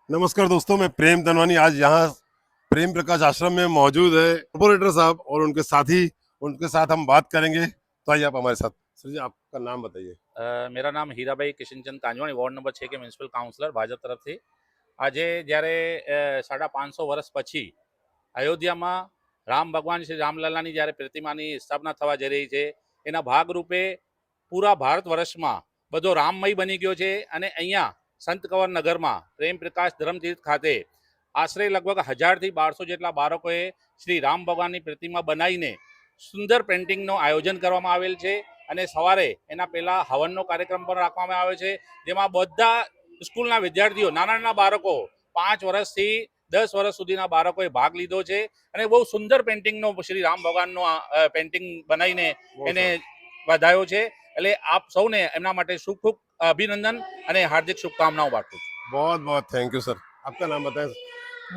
नमस्कार दोस्तों, मैं प्रेम धनवानी आज यहाँ प्रेम प्रकाश आश्रम में मौजूद है कॉर्पोरेटर साहब और उनके साथी, उनके साथ हम बात करेंगे। तो आइए आप हमारे साथ। सर जी, आपका नाम बताइए। मेरा नाम हीराभाई किशनचंद कांजवाणी, वોર્ડ નંબર 6 के મ્યુનિસિપલ કાઉન્સિલર ભાજપ તરફથી। આજે જ્યારે 550 વર્ષ પછી અયોધ્યામાં રામ ભગવાન શ્રી રામલલ્લાની જ્યારે પ્રતિમાની સ્થાપના થવા જઈ રહી છે, એના ભાગરૂપે પૂરા ભારત વર્ષમાં બધો રામમય બની ગયો છે। અને અહીંયા સંત કવર નગરમાં પ્રેમ પ્રકાશ ધર્મતીર્થ ખાતે આશરે લગભગ 1000 થી 1200 જેટલા બાળકોએ શ્રી રામ ભગવાનની પ્રતિમા બનાવીને સુંદર પેઇન્ટિંગનું આયોજન કરવામાં આવેલ છે। અને સવારે એના પહેલા હવનનો કાર્યક્રમ પણ રાખવામાં આવ્યો છે, જેમાં બધા સ્કૂલના વિદ્યાર્થીઓ, નાના નાના બાળકો 5 વર્ષથી 10 વર્ષ સુધીના બાળકોએ ભાગ લીધો છે અને બહુ સુંદર પેઇન્ટિંગનો શ્રી રામ ભગવાનનો પેઇન્ટિંગ બનાવીને એને વધાયો છે। એટલે આપ સૌને એમના માટે ખૂબ ખૂબ અભિનંદન અને હાર્દિક શુભકામનાઓ પાઠવું છું। बहुत बहुत थैंक यू सर। आपका नाम बताएं।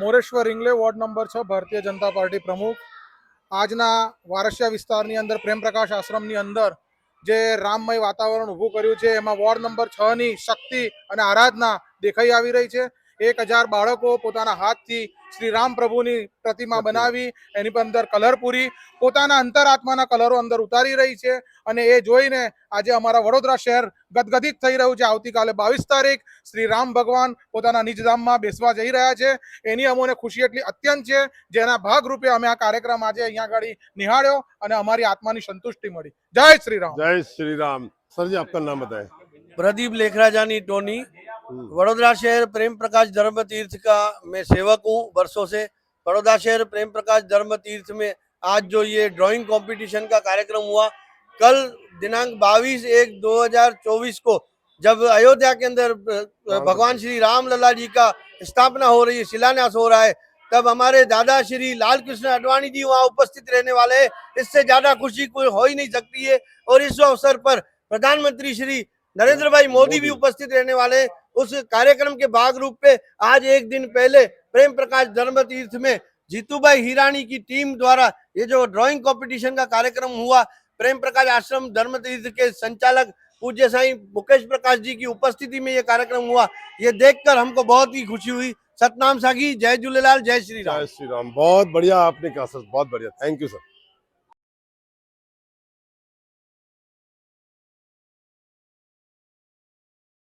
મોરેશ્વર ઇંગલે ward number 6 Bharatiya Janata party પ્રમુખ। આજના વારસિયા વિસ્તારની અંદર પ્રેમ પ્રકાશ આશ્રમની અંદર જે રામમય વાતાવરણ ઊભું કર્યું છે, એમાં વોર્ડ નંબર 6 ની શક્તિ અને આરાધના દેખાઈ આવી રહી છે। 1000 બાળકો પોતાના હાથથી શ્રી રામ પ્રભુની પ્રતિમા બનાવી એની પર અંદર કલર પૂરી પોતાના અંતરાત્માના કલરો અંદર ઉતારી રહી છે અને એ જોઈને આજે અમારા વડોદરા શહેર ગદગદિત થઈ રહ્યું છે। આવતીકાલે 22 તારીખ શ્રી રામ ભગવાન પોતાના નિજધામમાં બેસવા જઈ રહ્યા છે, એની અમોને ખુશી એટલી અત્યંત છે, જેના ભાગરૂપે અમે આ કાર્યક્રમ આજે અહીંયા આગળ નિહાળ્યો અને અમારી આત્માની સંતુષ્ટિ મળી। જય શ્રી રામ। जय श्री राम। सर जी, आपका नाम बताएं। प्रदीप लेखराजानी टोनी, वडोदरा शहर प्रेम प्रकाश धर्म तीर्थ का मैं सेवक हूँ वर्षों से। बड़ौदा शहर प्रेम प्रकाश धर्म तीर्थ में आज जो ये ड्राइंग कंपटीशन का कार्यक्रम हुआ, कल दिनांक 22/1/2024 को जब अयोध्या के अंदर भगवान श्री राम लल्ला जी का स्थापना हो रही है, शिलान्यास हो रहा है, तब हमारे दादा श्री लाल कृष्ण अडवाणी जी वहाँ उपस्थित रहने वाले हैं। इससे ज्यादा खुशी कोई हो ही नहीं सकती है। और इस अवसर पर प्रधानमंत्री श्री नरेंद्र भाई मोदी भी उपस्थित रहने वाले हैं। उस कार्यक्रम के भाग रूप पे आज एक दिन पहले प्रेम प्रकाश धर्म तीर्थ में जीतूभाई हिरानी की टीम द्वारा ये जो ड्राइंग कंपटीशन का कार्यक्रम हुआ, प्रेम प्रकाश आश्रम धर्म तीर्थ के संचालक पूज्य साईं मुकेश प्रकाश जी की उपस्थिति में ये कार्यक्रम हुआ। ये देखकर हमको बहुत ही खुशी हुई। सतनाम सागी, जय झूलेलाल, जय श्री राम। जय श्री राम। बहुत बढ़िया आपने कहा सर, बहुत बढ़िया, थैंक यू सर।